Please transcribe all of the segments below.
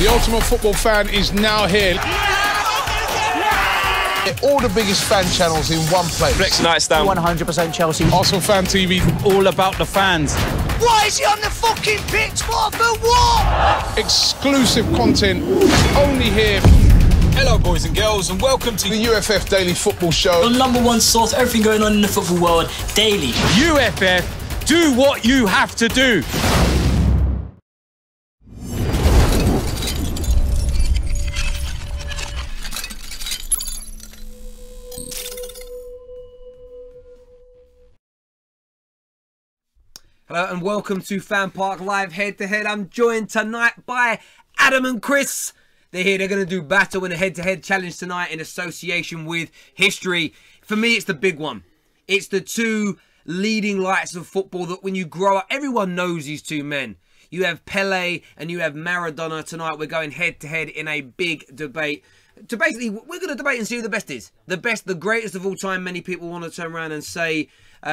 The ultimate football fan is now here. All the biggest fan channels in one place. Next night stand. 100% Chelsea. Arsenal Fan TV. All about the fans. Why is he on the fucking pitch? What for what? Exclusive content only here. Hello, boys and girls, and welcome to The UFF Daily Football Show. The #1 source, everything going on in the football world, daily. UFF. Do what you have to do. Hello and welcome to FanPark Live Head-to-Head. I'm joined tonight by Adam and Chris. They're here, they're going to do battle in a head-to-head challenge tonight in association with history. For me, it's the big one. It's the two leading lights of football that when you grow up, everyone knows these two men. You have Pele and you have Maradona. Tonight we're going head-to-head in a big debate. So basically, we're going to debate and see who the best is. The best, the greatest of all time, many people want to turn around and say.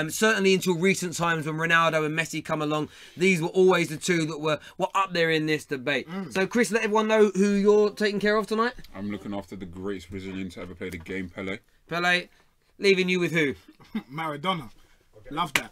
Certainly until recent times when Ronaldo and Messi come along, these were always the two that were up there in this debate. So Chris, let everyone know who you're taking care of tonight. I'm looking after the greatest Brazilian to ever play the game, Pele. Pele, leaving you with who? Maradona. Love that.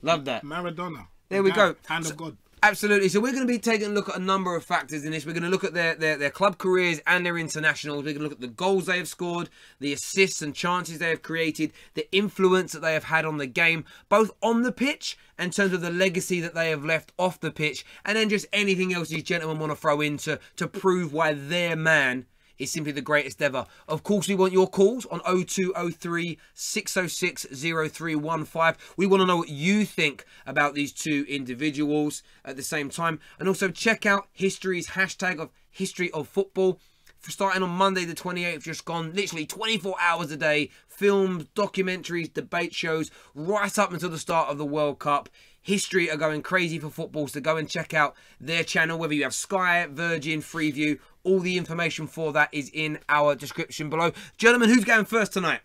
Love that. Maradona. There we go. Hand of God. Absolutely. So we're going to be taking a look at a number of factors in this. We're going to look at their club careers and their internationals. We're going to look at the goals they have scored, the assists and chances they have created, the influence that they have had on the game, both on the pitch in terms of the legacy that they have left off the pitch, and then just anything else these gentlemen want to throw in to prove why their man is simply the greatest ever. Of course, we want your calls on 0203 606 0315. We want to know what you think about these two individuals at the same time. And also check out history's hashtag of history of football. For starting on Monday the 28th, just gone, literally 24 hours a day, films, documentaries, debate shows, right up until the start of the World Cup. History are going crazy for football, so go and check out their channel, whether you have Sky, Virgin, Freeview. All the information for that is in our description below. Gentlemen, who's going first tonight?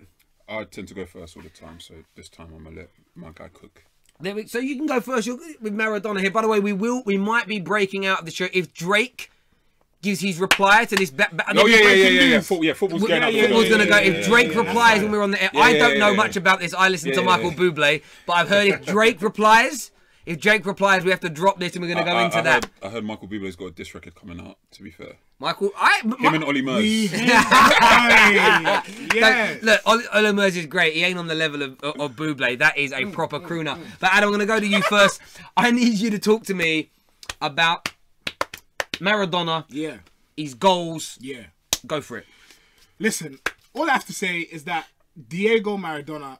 I tend to go first all the time, so this time I'm going to let my guy cook. So you can go first. You're with Maradona here. By the way, we might be breaking out of the show if Drake gives his reply to this. Yeah. Football's going out. Football's going to go. If Drake replies when we're on the air, I don't know much about this. I listen to Michael Bublé, but I've heard if Drake replies, we have to drop this and we're going to go into that. I heard Michael Bublé's got a diss record coming out, to be fair. Him and Ollie Murs. Look, Ollie Murs is great. He ain't on the level of Bublé. That is a proper crooner. But Adam, I'm going to go to you first. I need you to talk to me about Maradona. Yeah. His goals. Yeah. Go for it. Listen, all I have to say is that Diego Maradona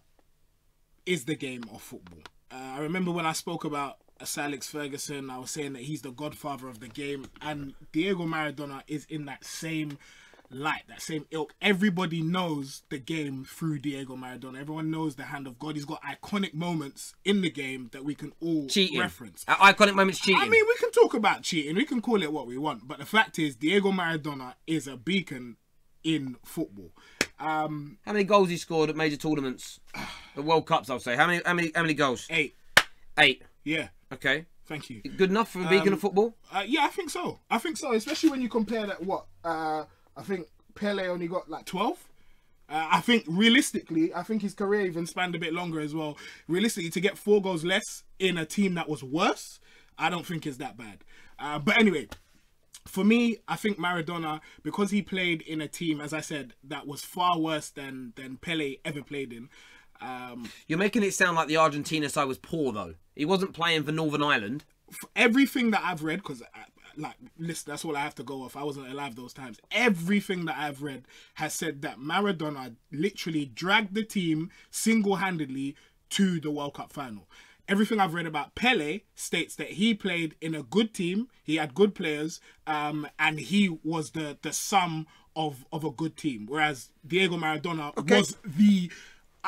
is the game of football. I remember when I spoke about Sir Alex Ferguson, I was saying that he's the godfather of the game, and Diego Maradona is in that same light, that same ilk. Everybody knows the game through Diego Maradona. Everyone knows the hand of God. He's got iconic moments in the game that we can all reference. Iconic moments cheating. I mean, we can talk about cheating. We can call it what we want. But the fact is, Diego Maradona is a beacon in football. How many goals he scored at major tournaments? The World Cups, I'll say. How many goals? 8. 8. Yeah. Okay. Thank you. Good enough for a beacon of football? Yeah, I think so. Especially when you compare that, I think Pele only got like 12. I think realistically, his career even spanned a bit longer as well. Realistically, to get 4 goals less in a team that was worse, I don't think is that bad. But anyway, for me, I think Maradona, because he played in a team, as I said, that was far worse than Pele ever played in. You're making it sound like the Argentina side was poor, though. He wasn't playing for Northern Ireland. For everything that I've read, because listen, that's all I have to go off. I wasn't alive those times. Everything that I've read has said that Maradona literally dragged the team single-handedly to the World Cup final. Everything I've read about Pele states that he played in a good team, he had good players, and he was the sum of a good team. Whereas Diego Maradona was the,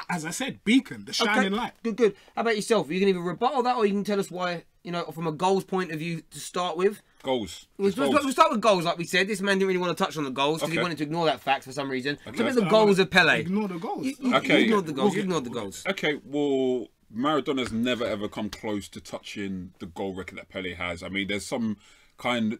as I said, beacon, the shining light. Good. How about yourself? You can either rebuttal that or you can tell us why, from a goals point of view to start with. Goals. We'll start with goals, like we said. This man didn't really want to touch on the goals because he wanted to ignore that fact for some reason. Look at the goals of Pele. Ignore the goals. You ignored the goals. You ignored the goals. Okay, well, Maradona's never ever come close to touching the goal record that Pele has. I mean, there's some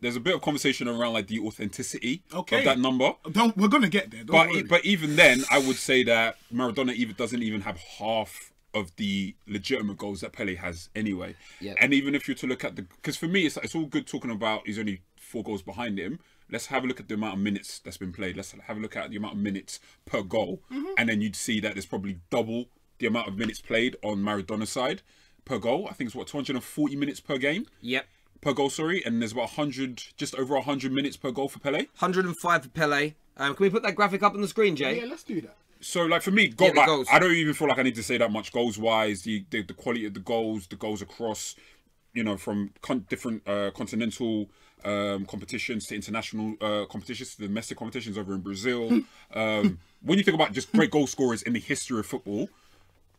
there's a bit of conversation around like the authenticity of Okay. that number. We're gonna get there. Don't worry. But even then, I would say that Maradona doesn't even have half of the legitimate goals that Pele has anyway. Yep. And even if you're to look at because for me, it's all good talking about he's only 4 goals behind him. Let's have a look at the amount of minutes that's been played. Let's have a look at the amount of minutes per goal. And then you'd see that there's probably double the amount of minutes played on Maradona's side per goal. I think it's 240 minutes per game. Yep. Per goal, sorry. And there's about 100, just over 100 minutes per goal for Pele. 105 for Pele. Can we put that graphic up on the screen, Jay? Yeah, let's do that. So, like, for me, the goals. I don't even feel like I need to say that much goals-wise. The quality of the goals across, you know, from different continental competitions to international competitions to domestic competitions over in Brazil. When you think about just great goal scorers in the history of football,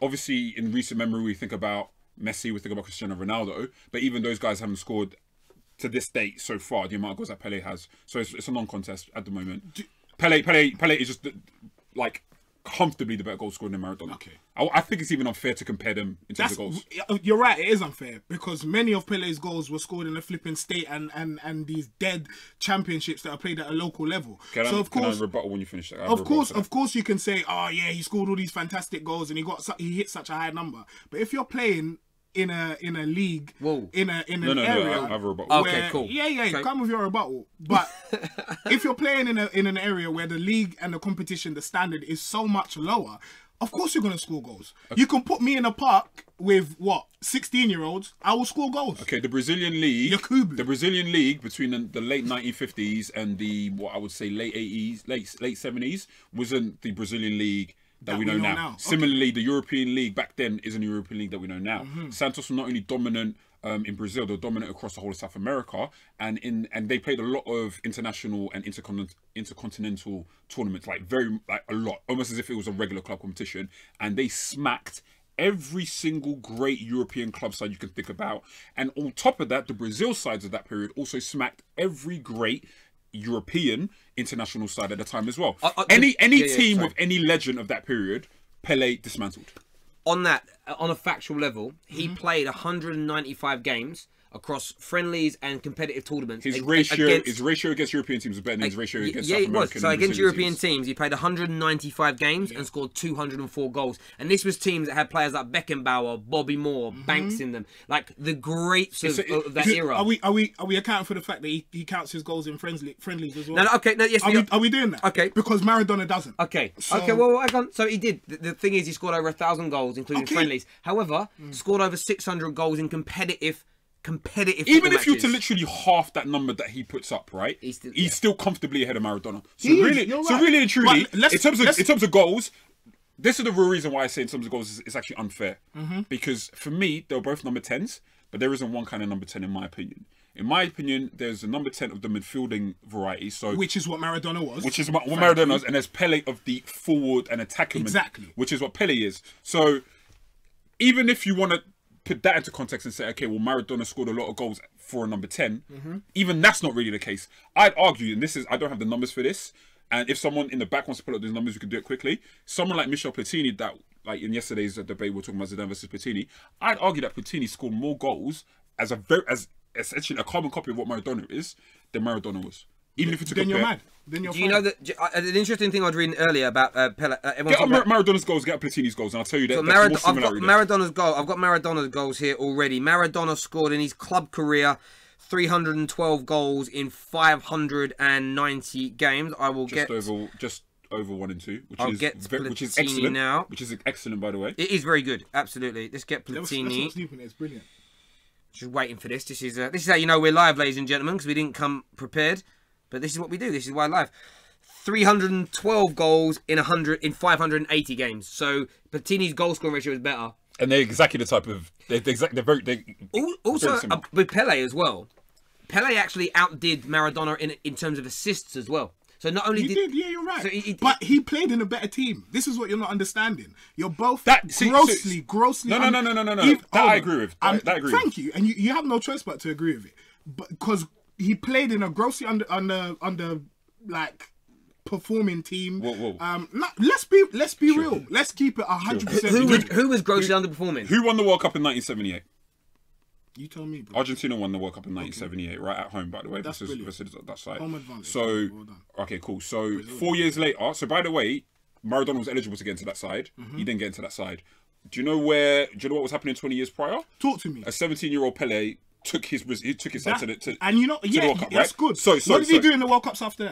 obviously, in recent memory, we think about Messi, we think about Cristiano Ronaldo, but even those guys haven't scored to this date so far the amount of goals that Pele has. So it's a non-contest at the moment. Pele is just like comfortably the better goal scorer than Maradona. Okay. I think it's even unfair to compare them in terms of goals. You're right, it is unfair because many of Pele's goals were scored in a flipping state and these dead championships that are played at a local level. Can I rebuttal when you finish that? Of course you can say, oh yeah, he scored all these fantastic goals and he hit such a high number. But if you're playing in a league, in an area, I have a rebuttal. Okay, cool. Yeah, Okay. come with your rebuttal. But if you're playing in an area where the league and the competition, the standard is so much lower, of course you're gonna score goals. Okay. You can put me in a park with 16-year-olds, I will score goals. Okay, the Brazilian league, Yakubu. the Brazilian league between the late 1950s and the what I would say late 80s, late 70s wasn't the Brazilian league that we know now. Okay. Similarly, the European League back then isn't the European League that we know now. Santos were not only dominant in Brazil, they were dominant across the whole of South America, and they played a lot of international and intercontinental tournaments, like a lot, almost as if it was a regular club competition, and they smacked every single great European club side you can think about. And on top of that, the Brazil sides of that period also smacked every great European international side at the time as well. Any team with any legend of that period, Pele dismantled. On a factual level, he played 195 games across friendlies and competitive tournaments. His ratio against European teams was better than his ratio against South American. So against European teams, he played 195 games and scored 204 goals. And this was teams that had players like Beckenbauer, Bobby Moore, Banks in them, like the greats of that era. Are we accounting for the fact that he counts his goals in friendlies as well? Yes. Are we doing that? Okay. Because Maradona doesn't. Okay. Well, hang on. So he did. The thing is, he scored over 1,000 goals, including friendlies. However, scored over 600 goals in competitive even if you were to literally half that number that he puts up, right? He's still comfortably ahead of Maradona. So really and truly, in terms of goals, this is the real reason why I say in terms of goals it's actually unfair. Because for me, they were both number 10s, but there isn't one kind of number 10 in my opinion. In my opinion, there's a number 10 of the midfielding variety. So which is what Maradona was. Which is what Maradona was, and there's Pele of the forward and attacking. Exactly. Which is what Pele is. So even if you want to put that into context and say, okay, well, Maradona scored a lot of goals for a number 10. Even that's not really the case. I'd argue, and I don't have the numbers for this, and if someone in the back wants to pull up those numbers, we can do it quickly. Someone like Michel Platini, that, like in yesterday's debate, we were talking about Zidane versus Platini. I'd argue that Platini scored more goals as essentially a carbon copy of what Maradona is than Maradona was. Even if it's then you're mad. Then you're. Do you know that an interesting thing I was reading earlier about Pele? Get up Maradona's goals, get up Platini's goals, and I'll tell you that. So I've got Maradona's goals here already. Maradona scored in his club career 312 goals in 590 games. I will just over 1 and 2, which is excellent. Now, which is excellent, by the way. It is very good. Absolutely. Let's get Platini. That's sleeping. It's brilliant. Just waiting for this. This is how you know we're live, ladies and gentlemen, because we didn't come prepared. But this is what we do. This is why live. 312 goals in 580 games. So Platini's goal scoring ratio is better. And they're exactly the type of also with Pele as well. Pele actually outdid Maradona in terms of assists as well. So not only did you're right. So but he played in a better team. This is what you're not understanding. You're both grossly. No. That I agree with. That I agree. Thank you, and you have no choice but to agree with it, but because he played in a grossly under like performing team. Whoa. Let's be real. Let's keep it 100%. Who was grossly underperforming? Who won the World Cup in 1978? You tell me, bro. Argentina won the World Cup in 1978, right at home, by the way. That's versus that side. Home advantage. So, well done. okay, cool. So, 4 years later, so by the way, Maradona was eligible to get into that side. He didn't get into that side. Do you know what was happening 20 years prior? Talk to me. A 17-year-old Pele took his side to the and you know, to the World Cup, that's right? good. So, what did he do in the World Cups after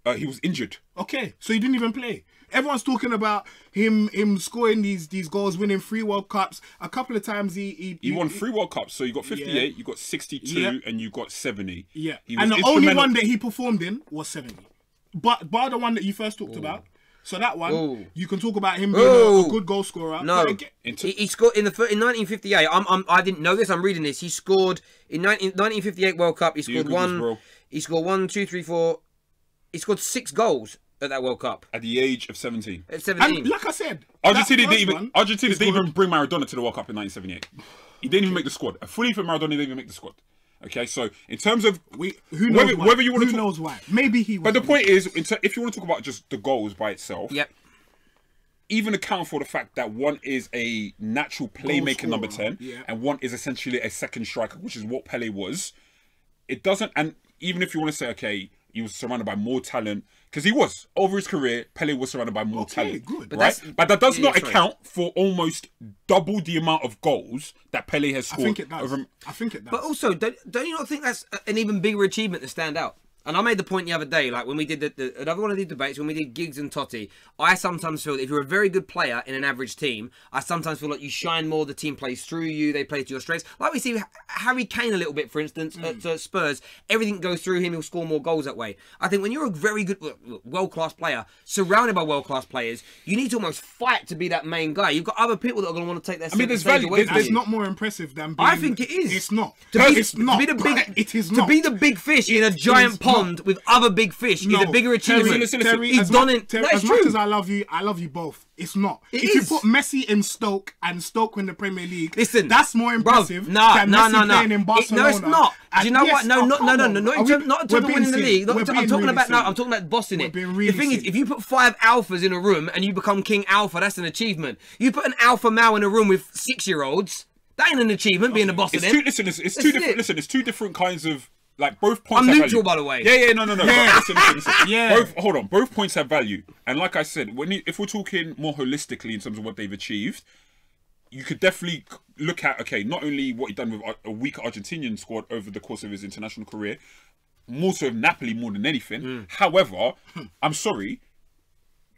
that? He was injured. Okay, so he didn't even play. Everyone's talking about him scoring these goals, winning 3 World Cups. A couple of times he won 3 World Cups. So you got 58, you got 62, and you got 70. Yeah, He was and the only one that he performed in was 70. But bar the one that you first talked about. So that one, you can talk about him being a good goal scorer. No, he scored in 1958. I didn't know this. I'm reading this. He scored in 1958 World Cup. He scored one. He scored 1, 2, 3, 4. He scored 6 goals at that World Cup at the age of 17. At 17, and like I said, Argentina didn't even bring Maradona to the World Cup in 1978. He didn't even make the squad. A fully fit Maradona didn't even make the squad. Okay, so in terms of who knows whether you want who to knows why, maybe he. But the point is, if you want to talk about just the goals by itself, yep. Even account for the fact that one is a natural playmaker, number 10, and one is essentially a second striker, which is what Pele was. It doesn't, and even if you want to say, okay, he was surrounded by more talent, because he was over his career. Pele was surrounded by more talent, good. right? But that does not account for almost double the amount of goals that Pele has scored. I think it does. I think it does. But also, don't you not think that's an even bigger achievement to stand out? And I made the point the other day, like when we did another one of these debates, when we did Giggs and Totti, I sometimes feel that if you're a very good player in an average team, I sometimes feel like you shine more, the team plays through you, they play to your strengths. Like we see Harry Kane a little bit, for instance, at Spurs, everything goes through him, he'll score more goals that way. I think when you're a very good, world-class player, surrounded by world-class players, you need to almost fight to be that main guy. You've got other people that are going to want to take that stage away from you. That's not more impressive than being... I think it is. It's not. It's not. To be the big, it is not. To be the big fish in a giant pond with other big fish is a bigger achievement. Terry, He's done it. As much as I love you both. It's not. If you put Messi in Stoke and Stoke win the Premier League, that's more impressive than Messi playing in Barcelona. No, it's not. Do you know what? No, not in terms of winning the league. I'm talking about bossing it. The thing is, if you put 5 alphas in a room and you become King Alpha, that's an achievement. You put an alpha male in a room with 6-year-olds, that ain't an achievement. Being a boss of them. It's two different kinds of. Like both points. I'm have neutral, value. by the way. No. Listen. Yeah. Both points have value, and like I said, if we're talking more holistically in terms of what they've achieved, you could definitely look at not only what he done with a weak Argentinian squad over the course of his international career, more so with Napoli more than anything. However, I'm sorry,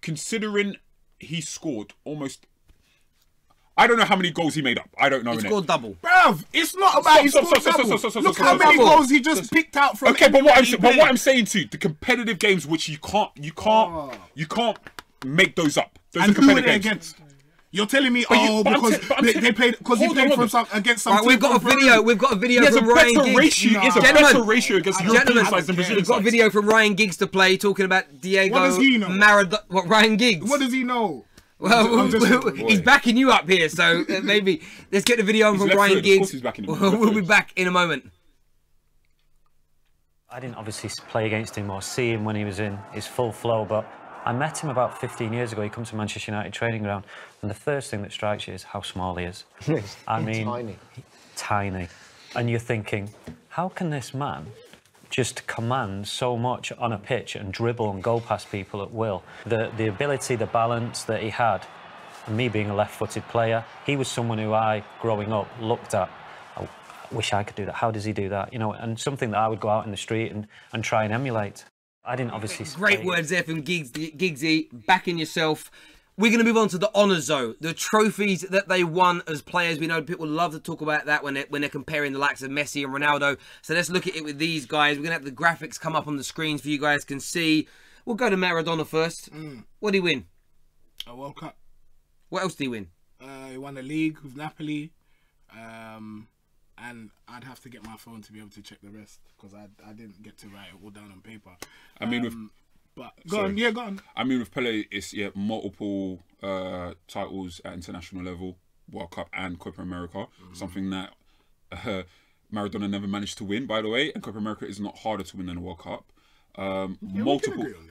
considering he scored almost. I don't know how many goals he made up. I don't know. He scored double. Bruv, it's not about he scored double. Look how many goals he just picked out from. Okay, but what I'm saying to you, the competitive games which you can't make those up. Those and are competitive who were they games. against? You're telling me, they played because he played against some. Right, we've got a video from Ryan Giggs. He has a better ratio against European sides than Brazilian sides. We've got a video from Ryan Giggs to play talking about Diego Maradona. What, Ryan Giggs? What does he know? Well, he's backing you up here, so maybe let's get the video on from Ryan Giggs. We'll be back in a moment. I didn't obviously play against him or see him when he was in his full flow, but I met him about 15 years ago. He comes to Manchester United training ground, and the first thing that strikes you is how small he is. I mean, tiny. And you're thinking, how can this man just command so much on a pitch and dribble and go past people at will? The ability, the balance that he had, and me being a left-footed player, he was someone who I, growing up, looked at. I wish I could do that. How does he do that? You know, and something that I would go out in the street and try and emulate. I didn't obviously... Great words there from Giggsy. Backing yourself. We're going to move on to the honours, though. The trophies that they won as players. We know people love to talk about that when they're comparing the likes of Messi and Ronaldo. So let's look at it with these guys. We're going to have the graphics come up on the screens for you guys can see. We'll go to Maradona first. What did he win? A World Cup. What else did he win? He won the league with Napoli. And I'd have to get my phone to be able to check the rest because I didn't get to write it all down on paper. I mean, with... But go on. I mean, with Pele, it's multiple titles at international level, World Cup and Copa America. Something that Maradona never managed to win, by the way. And Copa America is not harder to win than a World Cup.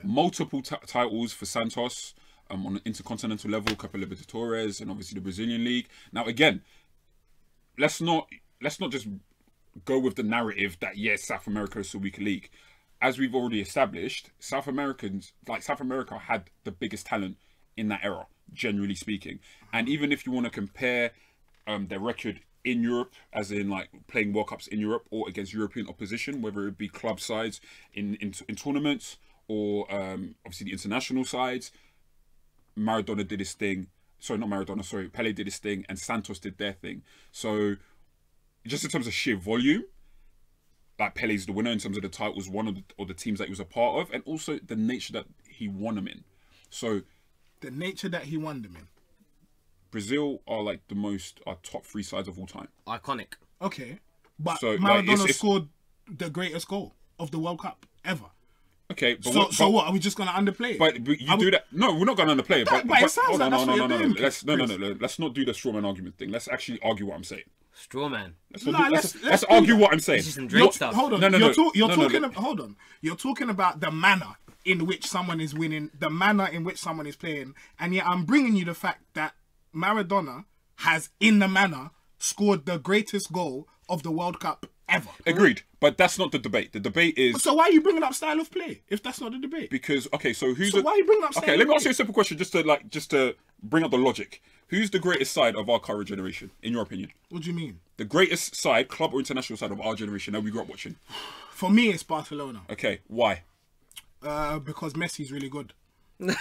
Multiple titles for Santos on an intercontinental level, Copa Libertadores, and obviously the Brazilian League. Now, again, let's not let's not just go with the narrative that yes, South America is a weaker league. As we've already established, South America had the biggest talent in that era, generally speaking. And even if you want to compare their record in Europe, as in like playing World Cups in Europe or against European opposition, whether it be club sides in tournaments or obviously the international sides, Maradona did his thing. Sorry, not Maradona, sorry, Pele did his thing and Santos did their thing. So just in terms of sheer volume, like Pele's the winner in terms of the titles, one of the teams that he was a part of, and also the nature that he won them in. So the nature that he won them in. Brazil are like our top 3 sides of all time. Iconic. Okay, but So, Maradona like, it's scored the greatest goal of the World Cup ever. Okay, but what are we just gonna underplay it? But you do that. No, we're not gonna underplay it. But it sounds like that's what you're doing, Let's let's not do the strawman argument thing. Let's actually argue what I'm saying. Strawman. Let's argue what I'm saying. This is some Drake stuff. Hold on. Hold on. You're talking about the manner in which someone is winning, the manner in which someone is playing, and yet I'm bringing you the fact that Maradona has, in the manner, scored the greatest goal of the World Cup ever. Agreed, but that's not the debate. The debate is... So why are you bringing up style of play if that's not the debate? Because, okay, so who's... So why are you bringing up style of play? Okay, let me ask you a simple question just to bring up the logic. Who's the greatest side of our current generation, in your opinion? What do you mean? The greatest side, club or international side of our generation that we grew up watching? For me, it's Barcelona. Okay, why? Because Messi's really good. That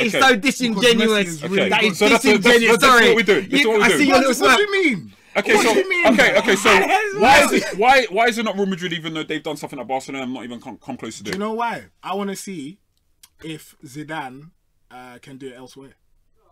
is so disingenuous. Okay. That is So disingenuous. that's Sorry. what we're doing. That's what we're I doing. see your little What smile. do you mean? Okay, What so do you mean? okay, so why is it not Real Madrid even though they've done something at Barcelona and not even come close to Do doing? you know why? I want to see if Zidane can do it elsewhere.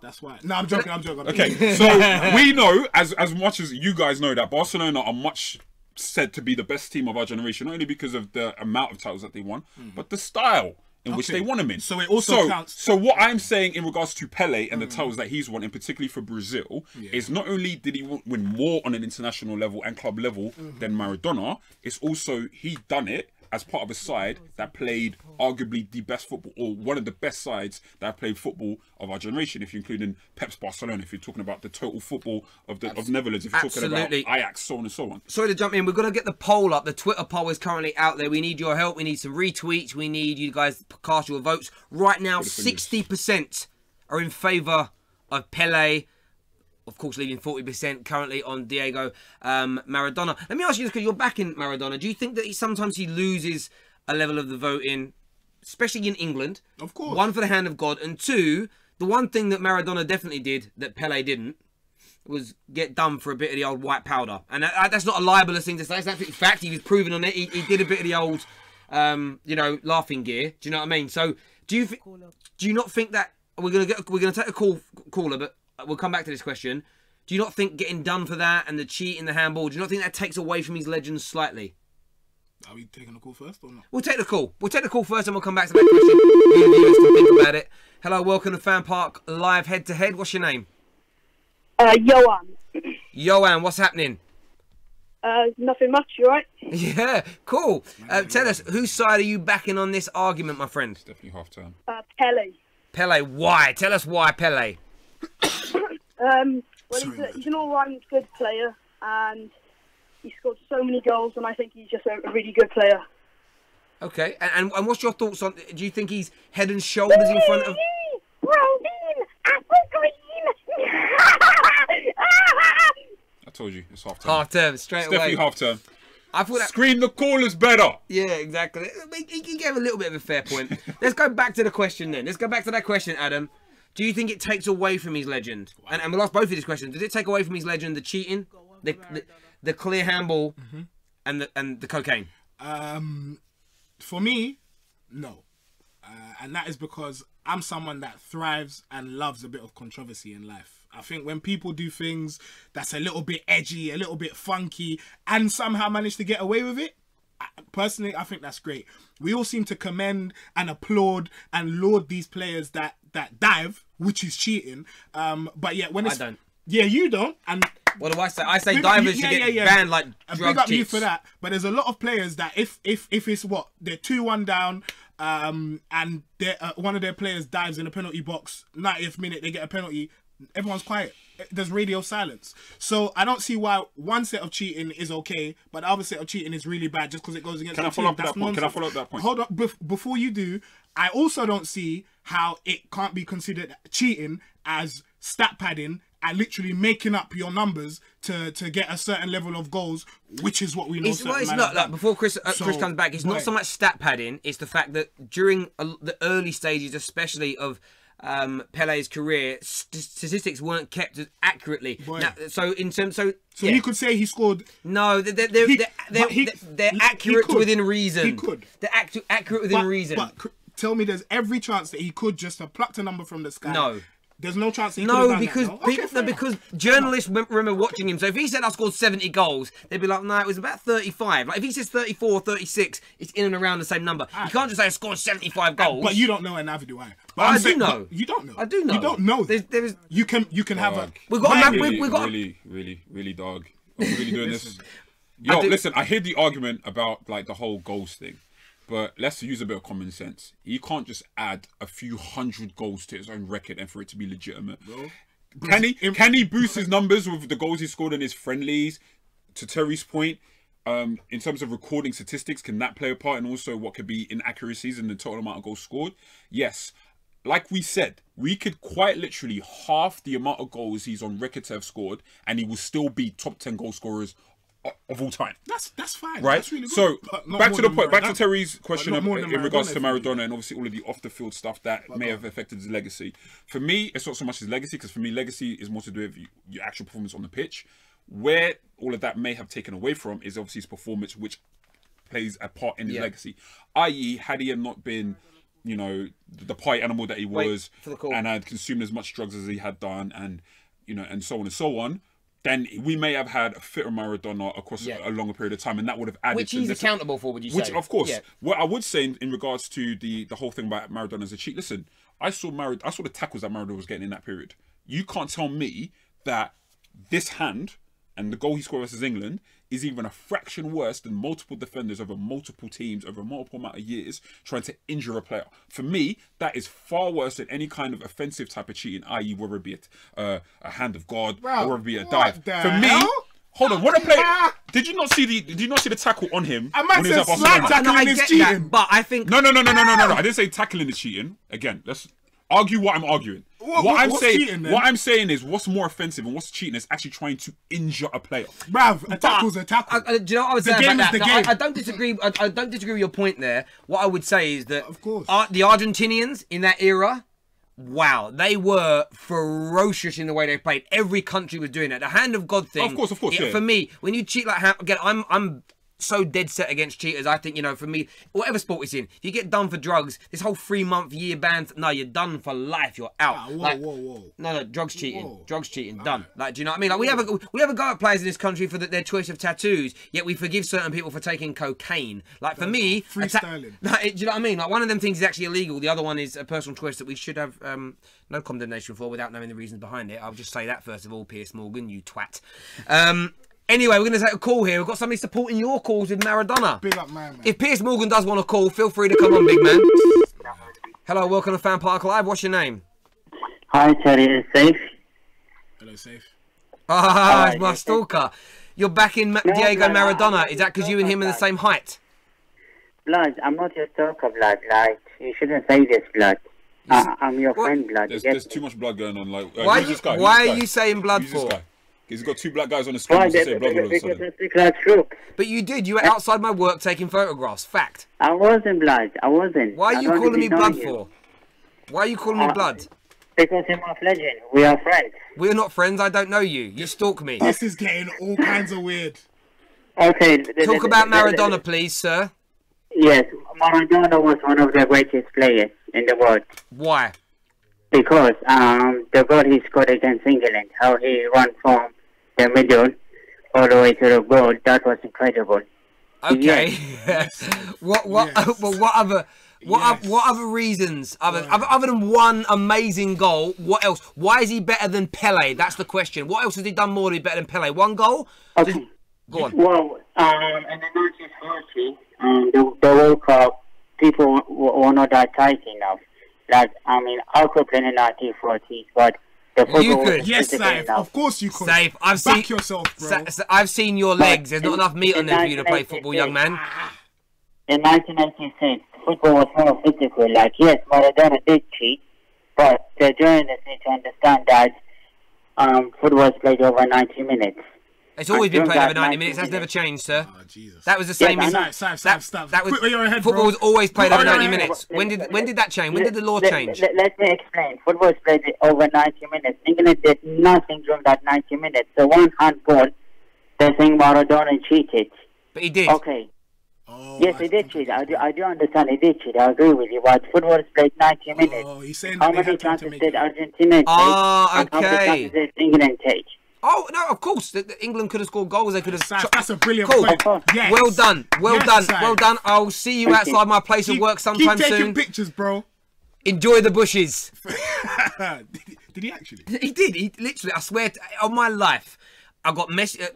That's why. No, I'm joking. Okay, so we know as much as you guys know that Barcelona are much said to be the best team of our generation, not only because of the amount of titles that they won, but the style in which they won them in. So it also counts. So what I'm saying in regards to Pele and the titles that he's won, and particularly for Brazil, is not only did he win more on an international level and club level than Maradona, it's also he done it as part of a side that played arguably the best football, or one of the best sides that played football of our generation, if you're including Pep's Barcelona, if you're talking about the total football of Netherlands, if you're talking about Ajax, so on and so on. Sorry to jump in. We're going to get the poll up. The Twitter poll is currently out there. We need your help. We need some retweets. We need you guys to cast your votes. Right now, 60% are in favour of Pele. Of course, leaving 40% currently on Diego Maradona. Let me ask you this, because you're backing Maradona. Do you think that sometimes he loses a level of the voting, especially in England? Of course. One, for the hand of God. And two, the one thing that Maradona definitely did that Pele didn't was get done for a bit of the old white powder. And that's not a libelous thing to say. It's an absolute fact. He was proven on it. He did a bit of the old, laughing gear. Do you know what I mean? So do you not think that we're gonna take a caller, but we'll come back to this question. Do you not think getting done for that and the cheat in the handball, do you not think that takes away from his legends slightly? Are we taking the call first or not? We'll take the call. We'll take the call first and we'll come back to that question. You viewers can think about it. Hello, welcome to FanPark Live Head to Head. What's your name? Johan. Johan, what's happening? Nothing much, you alright? Yeah, cool. Tell us, whose side are you backing on this argument, my friend? It's definitely half term. Pele. Pele, why? Tell us why, Pele. He's an all-round good player, and he scored so many goals, and I think he's just a really good player. Okay, and what's your thoughts on? Do you think he's head and shoulders in front of? I told you, it's half term. Half term, straight away. Definitely half term. I thought that. Screen the callers better. Yeah, exactly. He gave a little bit of a fair point. Let's go back to the question then. Let's go back to that question, Adam. Do you think it takes away from his legend? And we'll ask both of these questions. Does it take away from his legend the cheating, the clear handball, and the cocaine? For me, no. And that is because I'm someone that thrives and loves a bit of controversy in life. I think when people do things that's a little bit edgy, a little bit funky, and somehow manage to get away with it, personally, I think that's great. We all seem to commend and applaud and laud these players that dive, which is cheating. But yet when it's... I don't. Yeah, you don't. And what do I say? I say divers should get banned like drug big up cheats. you for that. But there's a lot of players that if it's what, they're 2-1 down, and one of their players dives in a penalty box, 90th minute they get a penalty, everyone's quiet. There's radio silence. So I don't see why one set of cheating is okay, but the other set of cheating is really bad just because it goes against the team. Can I follow up that point? Hold on. Before you do, I also don't see how it can't be considered cheating as stat padding and literally making up your numbers to get a certain level of goals, which is what we know. It's not like before Chris comes back. It's not so much stat padding. It's the fact that during the early stages, especially of Pele's career, statistics weren't kept as accurately. Now, so you could say he scored. No, they're accurate within reason. He could. They're accurate within reason. But tell me, there's every chance that he could just have plucked a number from the sky. No. There's no chance he could have done because that, no? because journalists remember watching him. So if he said I scored 70 goals, they'd be like, no, it was about 35. Like if he says 34, 36, it's in and around the same number. You can't just say I scored 75 goals. But you don't know, and neither do I. But I do know. You don't know. I do know. You don't know. You can have a. We've got really dog. Are we really doing this? Yo, listen. I hear the argument about like the whole goals thing. But let's use a bit of common sense. He can't just add a few hundred goals to his own record and for it to be legitimate. Bro. Can he boost his numbers with the goals he scored in his friendlies? To Terry's point, in terms of recording statistics, can that play a part? And also what could be inaccuracies in the total amount of goals scored? Yes. Like we said, we could quite literally half the amount of goals he's on record to have scored, and he will still be top 10 goal scorers of all time. That's fine. Right? That's really good. So back to the point, back to Maradona. Terry's question in regards to Maradona, Maradona and obviously all of the off the field stuff that may have affected his legacy. For me, it's not so much his legacy, because for me, legacy is more to do with your actual performance on the pitch. Where all of that may have taken away from is obviously his performance, which plays a part in his legacy. I.e., had he not been, you know, the party animal that he was, and had consumed as much drugs as he had done, and you know, and so on and so on, then we may have had a fitter Maradona across a longer period of time, and that would have added. Which he's accountable for, would you say? Which, of course. Yeah. What I would say in regards to the whole thing about Maradona as a cheat. Listen, I saw the tackles that Maradona was getting in that period. You can't tell me that this hand and the goal he scored versus England is even a fraction worse than multiple defenders over multiple teams over a multiple amount of years trying to injure a player. For me, that is far worse than any kind of offensive type of cheating, i.e. whether it be a hand of God, or whether it be a dive. For me, hold on, what a play! Did you not see the tackle on him? I might say slight tackling is cheating, that, but I think no. I didn't say tackling is cheating. Again, let's argue what I'm arguing. What I'm saying is, what's more offensive and what's cheating is actually trying to injure a player. Bruv, a tackle's a tackle. Do you know what I was saying about that? I don't disagree. I don't disagree with your point there. What I would say is that, of course, the Argentinians in that era, wow, they were ferocious in the way they played. Every country was doing that. The hand of God thing. Of course. For me, when you cheat like again, I'm so dead set against cheaters. I think, you know, for me, whatever sport it's in, if you get done for drugs, this whole 3-month year ban, no, you're done for life. You're out. Whoa. No, drugs cheating. Drugs cheating, done. Like, do you know what I mean? Like, we have a go at players in this country for their choice of tattoos, yet we forgive certain people for taking cocaine. Like, for me, freestyling. Do you know what I mean? Like, one of them things is actually illegal. The other one is a personal choice that we should have no condemnation for without knowing the reasons behind it. I'll just say that first of all, Piers Morgan, you twat. Anyway, we're going to take a call here. We've got somebody supporting your calls with Maradona. Big up, man. If Piers Morgan does want to call, feel free to come on, big man. Hello, welcome to FanPark Live. What's your name? Hi, Terry. It's Safe. Hello, Safe. It's my stalker. You're back in Diego Maradona. Is that because you and him are the same height? Blood, I'm not your stalker, Blood. Like, you shouldn't say this, Blood. I'm your friend, Blood. There's too much blood going on. Like, why are you saying blood for? He's got two black guys on the screen to say blood all of a sudden. But you did. You were outside my work taking photographs. Fact. I wasn't, Blood. I wasn't. Why are you calling me blood for? Why are you calling me blood? Because you're my legend. We are friends. We're not friends. I don't know you. You stalk me. This is getting all kinds of weird. Okay. Talk about Maradona, please, sir. Yes. Maradona was one of the greatest players in the world. Why? Because the goal he scored against England, how he ran from the middle all the way to the goal, that was incredible. Okay. Yes. What other reasons other than one amazing goal? What else? Why is he better than Pele? That's the question. What else has he done more to be better than Pele? One goal? Okay. Go on. Well, in the 1940s, the World Cup, people were not that tight enough. Like, I mean, I could play in the 1940s, but The football You was could. Yes, physical Saif. enough. Of course you could. Safe. I've Back seen yourself, bro. I've seen your legs. There's not enough meat on there for you to play 1996, football, young man. In 1996, football was more physical. Like, yes, Maradona did cheat, but the journalists need to understand that football was played over 90 minutes. It's always been And played over during 90 that minutes. That's never changed, sir. Oh, Jesus. That was the same. Yes, I know. Saif. That was Put your head, football bro. was always played Put over your 90 head. minutes. When did that change? When did the law change? Let me explain. Football was played over 90 minutes. England did nothing during that 90 minutes. The one handball, they're saying Maradona cheated. But he did. Okay. Oh, Yes, he did cheat. I do understand he did cheat. I agree with you. But football was played 90 minutes. Oh, he's saying How that they many had time to chances make did it. Argentina take? Ah, And how many okay. chances did England take? Oh no, of course. England could have scored goals. They could have. Saif, that's a brilliant Cool. point. Yes. Well done. Well Yes, done. Saif. Well done. I'll see you outside my place of work sometime Keep taking soon. pictures, bro. Enjoy the bushes. Did he actually? He did. He literally. I swear on my life, I got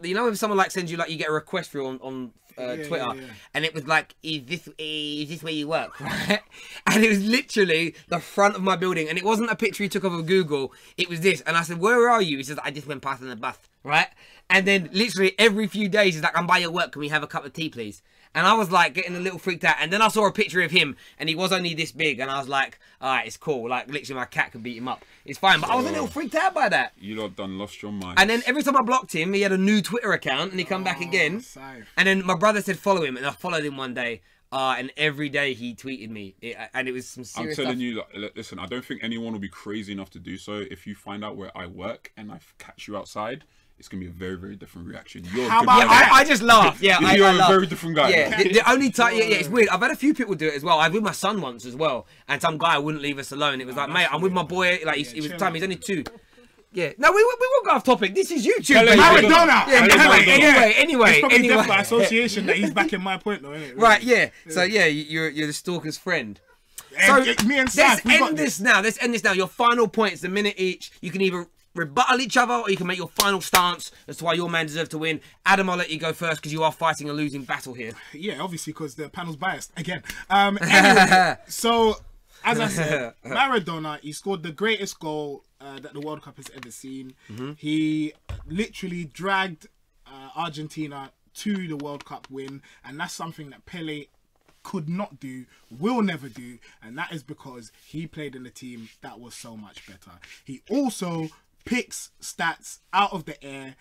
you know, if someone like sends you like you get a request through on Twitter, and it was like, is this where you work, right? And it was literally the front of my building, and it wasn't a picture he took off of Google. It was this, and I said, "Where are you?" He says, "I just went past on the bus," right? And then literally every few days, he's like, "I'm by your work. Can we have a cup of tea, please?" And I was like getting a little freaked out. And then I saw a picture of him, and he was only this big, and I was like, "All right, it's cool. Like literally, my cat could beat him up. It's fine." But I was a little freaked out by that. You lot done lost your mind. And then every time I blocked him, he had a new Twitter account, and he come back again. Saif. And then my brother said follow him, and I followed him one day. And every day he tweeted me, and it was some I'm serious telling stuff. you, like, listen, I don't think anyone will be crazy enough to do so. If you find out where I work and I catch you outside, it's going to be a very, very different reaction. You're How a good about guy. that? I just laugh. Yeah, You're I a laugh. very different guy. Yeah, the only time, yeah, it's weird. I've had a few people do it as well. I was with my son once as well, and some guy wouldn't leave us alone. It was like, mate, I'm with my boy. Like, he was time. He's only 2. Yeah. No, we won't go off topic. This is YouTube. Pele, baby. Maradona. Yeah, Pele, anyway. It's probably death by association that he's backing my point, though, isn't it? Right. Yeah. So yeah, you're the stalker's friend. And So me and let's Saif, we got end this now. Let's end this now. Your final points, a minute each. You can either rebuttal each other, or you can make your final stance as to why your man deserved to win. Adam, I'll let you go first because you are fighting a losing battle here. Yeah, obviously, because the panel's biased again. Anyway, so as I said, Maradona, he scored the greatest goal that the World Cup has ever seen. He literally dragged Argentina to the World Cup win, and that's something that Pele could not do, will never do, and that is because he played in a team that was so much better. He also picks stats out of the air,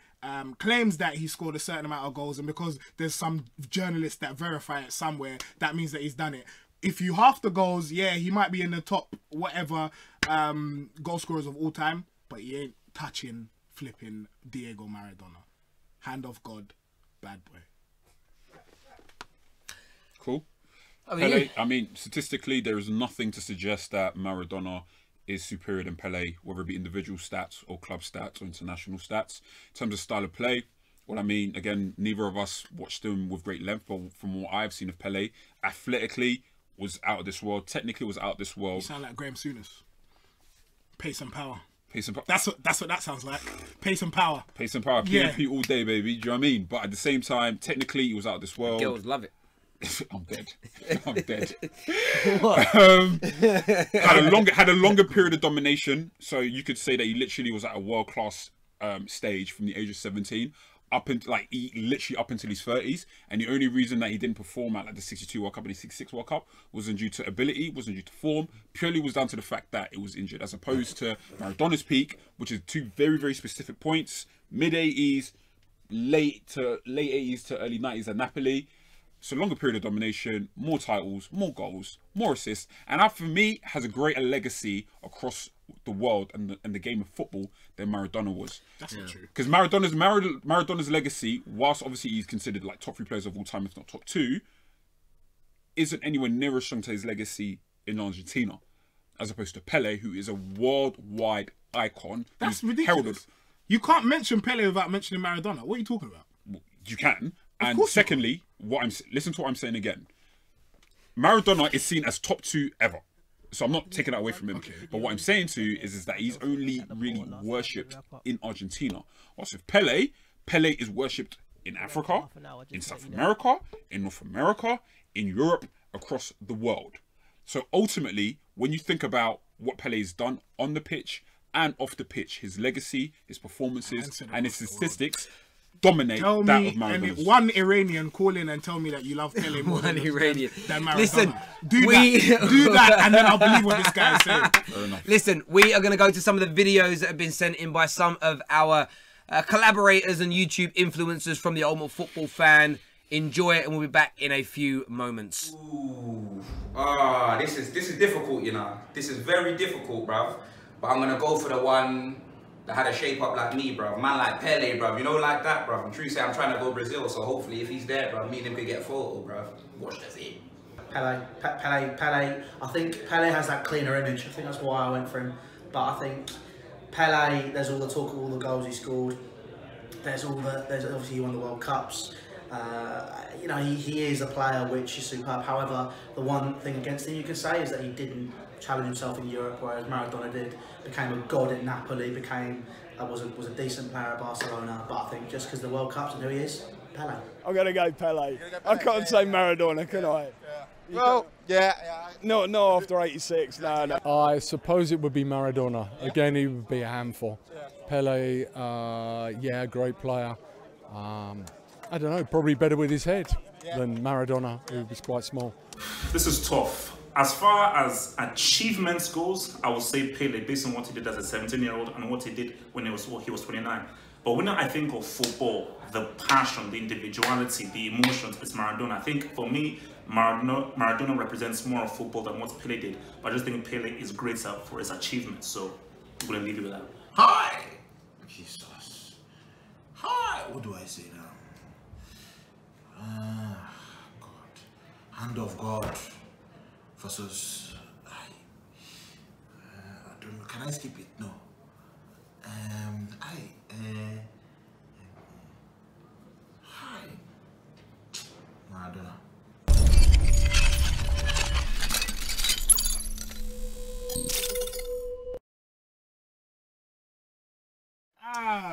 claims that he scored a certain amount of goals, and because there's some journalists that verify it somewhere, that means that he's done it. If you half the goals, yeah, he might be in the top whatever goal scorers of all time, but he ain't touching flipping Diego Maradona. Hand of God, bad boy. Cool. Pele, I mean, statistically, there is nothing to suggest that Maradona is superior than Pele, whether it be individual stats or club stats or international stats. In terms of style of play, well, I mean, again, neither of us watched him with great length, but from what I've seen of Pele, athletically was out of this world, technically was out of this You world. sound like Graham Souness. Pace and power. Pace and power. That's what that sounds like. Pace and power. Pace and power. Yeah. PMP all day, baby. Do you know what I mean? But at the same time, technically, he was out of this world. girls love it. I'm dead. I'm dead. What? Had a longer period of domination, so you could say that he literally was at a world class stage from the age of 17 up until up until his 30s. And the only reason that he didn't perform at like the 62 World Cup and the 66 World Cup wasn't due to ability, wasn't due to form, purely was down to the fact that it was injured, as opposed to Maradona's peak, which is 2 very, very specific points: mid 80s, late 80s to early 90s at Napoli. So longer period of domination, more titles, more goals, more assists, and that for me has a greater legacy across the world and the game of football than Maradona was. That's not true. Because Maradona's legacy, whilst obviously he's considered like top 3 players of all time, if not top 2, isn't anywhere near as strong to his legacy in Argentina, as opposed to Pele, who is a worldwide icon. That's who's ridiculous. heralded. You can't mention Pele without mentioning Maradona. What are you talking about? You can. And course you secondly, listen to what I'm saying again. Maradona is seen as top 2 ever. So I'm not taking that away from him. Okay. But what I'm saying to you is that he's only really worshipped in Argentina. Whilst with Pele is worshipped in Africa, in South America, in North America, in Europe, across the world. So ultimately, when you think about what Pele's done on the pitch and off the pitch. His legacy, his performances, and his statistics dominate that of Maradona. And one Iranian call in and tell me that you love Pele more than Maradona. Listen, do that, and then I'll believe what this guy is saying. Fair enough. Listen, we are going to go to some of the videos that have been sent in by some of our collaborators and YouTube influencers from the Ultimate Football Fan. Enjoy it, and we'll be back in a few moments. Ooh. This is difficult, you know. This is very difficult, bruv. But I'm gonna go for the one that had a shape up like me, bruv. Man like Pele, bruv. You know, like that, bruv. I'm true say I'm trying to go Brazil, so hopefully if he's there, bruv, me and him could get a photo, bruv. Watch this in. Pele. I think Pele has that cleaner image. I think that's why I went for him. But I think Pele, there's all the talk of all the goals he scored. There's obviously he won the World Cups. You know, he is a player which is superb. However, the one thing against him you can say is that he didn't challenge himself in Europe, whereas Maradona did. Became a god at Napoli. Was a decent player at Barcelona. But I think just because the World Cups and who he is, Pele. I'm gonna go Pele. I can't say Maradona, can I? Well, yeah. No, after 86. No. I suppose it would be Maradona. Again, he would be a handful. Pele, yeah, great player. I don't know, probably better with his head than Maradona, who was quite small. This is tough. As far as achievements goes, I would say Pele, based on what he did as a 17-year-old and what he did when he was 29. But when I think of football, the passion, the individuality, the emotions, it's Maradona. I think for me, Maradona represents more of football than what Pele did. But I just think Pele is greater for his achievements. So I'm going to leave you with that. Hi! Jesus. Hi! What do I say now? God. Hand of God versus I don't know. Can I skip it? No. Hi. Maradona.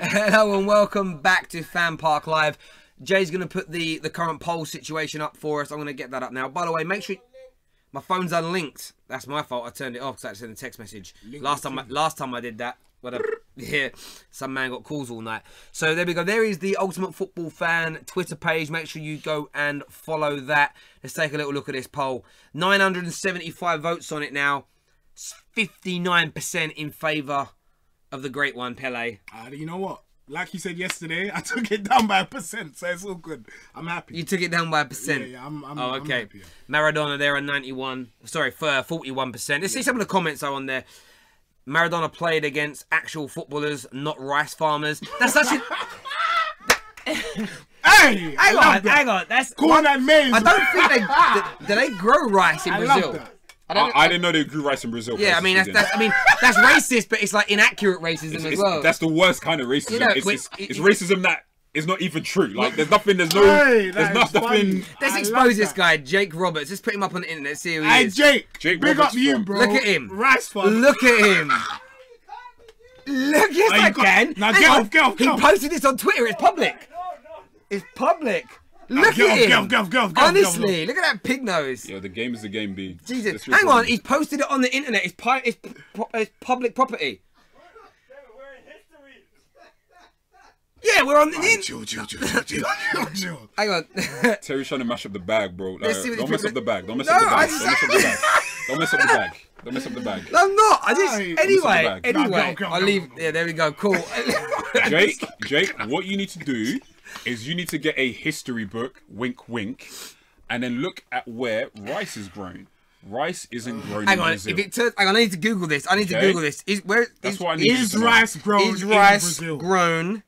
Hello and welcome back to FanPark Live. Jay's going to put the current poll situation up for us. I'm going to get that up now. By the way, make sure my phone's unlinked. That's my fault. I turned it off because I had to send a text message. Last time I did that, yeah, some man got calls all night. So there we go. There is the Ultimate Football Fan Twitter page. Make sure you go and follow that. Let's take a little look at this poll. 975 votes on it now. 59% in favour of the great one, Pele. You know what? Like you said yesterday, I took it down by 1%, so it's all good. I'm happy. You took it down by 1%? Yeah, I'm okay. I'm happy, yeah. Maradona there at 91. Sorry, for 41%. Let's see some of the comments are on there. Maradona played against actual footballers, not rice farmers. That's such a... Hey! Hang on. That's corn and maize. I don't think do they grow rice in Brazil? Love that. I didn't know they grew rice in Brazil. Yeah, I mean that's racist, but it's like inaccurate racism as well. That's the worst kind of racism. You know, it's racism that is not even true. Like there's nothing. There's nothing. Let's expose this guy, Jake Roberts. Let's put him up on the internet. See who he is. Jake big Roberts up you, bro. Look at him. Rice farm. Look at him. Look, yes, I can. Now get off. He posted this on Twitter. It's public. It's public. Look at him. Honestly, look at that pig nose. Yeah, the game is the game, B. Jesus. Hang on, he's posted it on the internet. It's public property. Yeah, we're on the Chill. Hang on. Terry's trying to mash up the bag, bro. Like, don't mess up the bag. Don't mess No, up the bag. I Don't mess up the bag. Don't mess up the bag. Don't mess up the bag. I'm not. I just anyway. Go. I'll leave. Yeah, there we go. Cool. Jake, what you need to do is you need to get a history book, wink, wink, and then look at where rice is grown. Rice isn't grown in Brazil. Hang on, I need to Google this. I need to Google this. Is rice grown?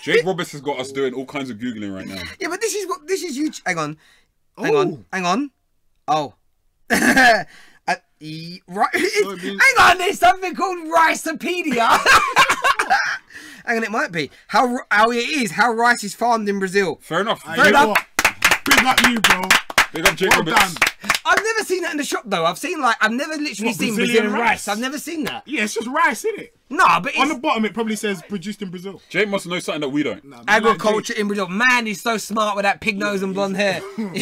Jake Roberts has got us doing all kinds of Googling right now. Yeah, but this is huge. Hang on. Oh. Hang on, there's something called Ricepedia. Hang on, it might be. How rice is farmed in Brazil. Fair enough. Big up you, bro. Big up Jake Roberts. I've never seen that in the shop though. I've never literally seen Brazilian rice. I've never seen that. Yeah, it's just rice, isn't it? No, but on the bottom it probably says produced in Brazil. Jake must know something that we don't. Agriculture in Brazil. Man, he's so smart with that pig nose and blonde hair. I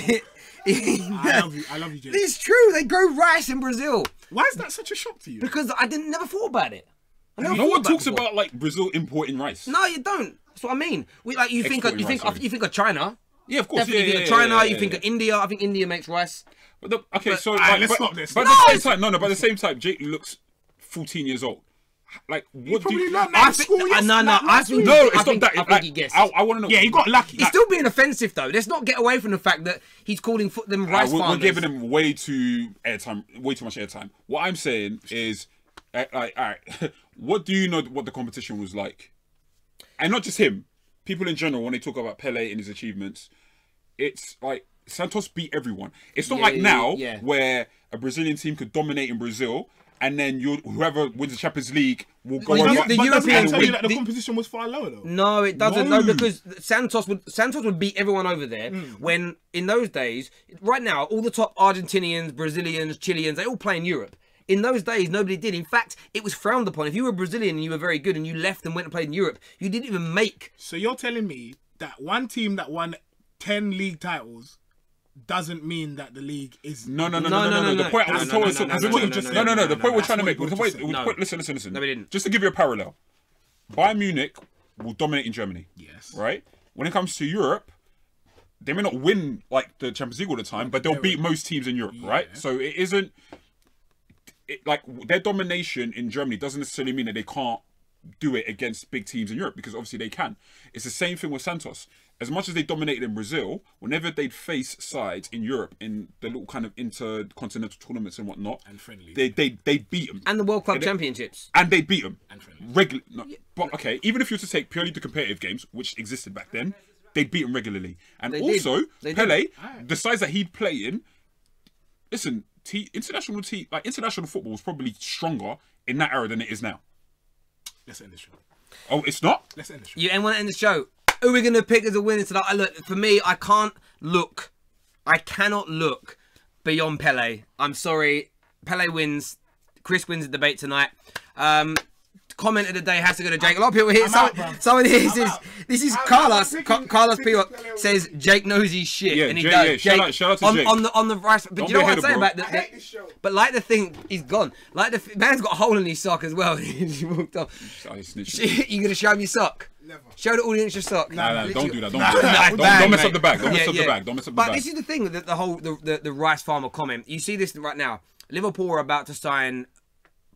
love you, Jake. It's true. They grow rice in Brazil. Why is that such a shock to you? Because I never thought about it. No one talks about like Brazil importing rice. No, you don't. That's what I mean. You think of China. Yeah, of course. Definitely Yeah, think of China. You think of India. I think India makes rice. But let's stop this. But at the same time, Jake looks 14 years old. Like, what do you? No, it's not that. I think he guessed. I want to know. Yeah, he got lucky. He's still being offensive though. Let's not get away from the fact that he's calling them rice farmers. We're giving him way too much airtime. What I'm saying is, all right, what do you know what the competition was like? And not just him. People in general, when they talk about Pele and his achievements, it's like Santos beat everyone. It's not like now where a Brazilian team could dominate in Brazil. And then whoever wins the Champions League will go on. The European tell you that the competition was far lower though. No, it doesn't. No, because Santos would beat everyone over there. When in those days, right now, all the top Argentinians, Brazilians, Chileans, they all play in Europe. In those days, nobody did. In fact, it was frowned upon. If you were Brazilian and you were very good and you left and went and played in Europe, you didn't even make. So you're telling me that one team that won 10 league titles doesn't mean that the league is no. The point the point we're trying to make. Listen. No, we didn't. Just to give you a parallel, Bayern Munich will dominate in Germany. Yes. Right. When it comes to Europe, they may not win like the Champions League all the time, but they'll beat most teams in Europe. Right. So it isn't like their domination in Germany doesn't necessarily mean that they can't do it against big teams in Europe, because obviously they can. It's the same thing with Santos. As much as they dominated in Brazil, whenever they'd face sides in Europe in the little kind of intercontinental tournaments and whatnot, and friendly, they beat them. And the World Club Championships. And they beat them. Regularly. No, but okay, even if you were to take purely the competitive games, which existed back then, they'd beat them regularly. And also, Pele, the sides that he'd play in, listen, international football was probably stronger in that era than it is now. Let's end the show. Oh, it's not? Let's end the show. You want to end the show? Who are we going to pick as a winner tonight? Look, for me, I cannot look beyond Pele. I'm sorry. Pele wins. Chris wins the debate tonight. Comment of the day has to go to Jake. A lot of people here. Someone here says, this is Carlos. Carlos P says Jake knows his shit. Yeah, and he does. Jake, shout out to Jake. On the rice. But do you know what I'm saying about that? But like the thing, he's gone. Like the man's got a hole in his sock as well. He walked off. You gonna show him your sock? Never. Show the audience your sock. No, don't do that. Don't mess up the bag. Don't mess up the bag. Don't mess up the bag. But this is the thing, the whole the rice farmer comment. You see this right now. Liverpool are about to sign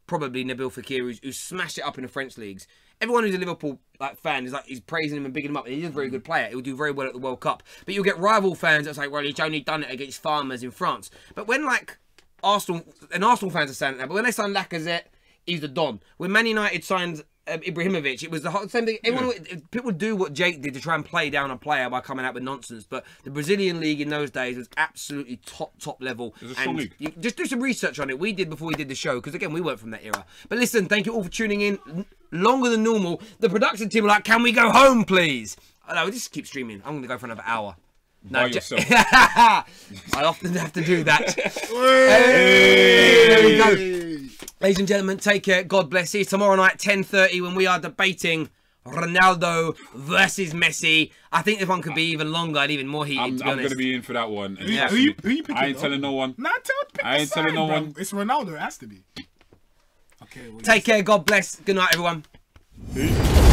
probably Nabil Fekir, who's smashed it up in the French leagues. Everyone who's a Liverpool fan is praising him and bigging him up. He's a very good player. He'll do very well at the World Cup. But you'll get rival fans that's like, well, he's only done it against farmers in France. But when Arsenal fans are saying that, but when they signed Lacazette, he's the Don. When Man United signed Ibrahimovic, it was the same thing. People do what Jake did to try and play down a player by coming out with nonsense. But the Brazilian league in those days was absolutely top level. It was a strong league. Just do some research on it. We did before we did the show, because again, we weren't from that era. But listen, thank you all for tuning in. Longer than normal. The production team were like, "Can we go home, please?" No, we just keep streaming. I'm going to go for another hour. By yourself. I often have to do that. There we go. Ladies and gentlemen, take care. God bless. See you tomorrow night, 10:30, when we are debating Ronaldo versus Messi. I think this one could be even longer and even more heated, to be honest. I'm going to be in for that one. Who you picking? I ain't telling no one. I ain't telling no one. It's Ronaldo. It has to be. Okay. Take care. God bless. Good night, everyone. Peace.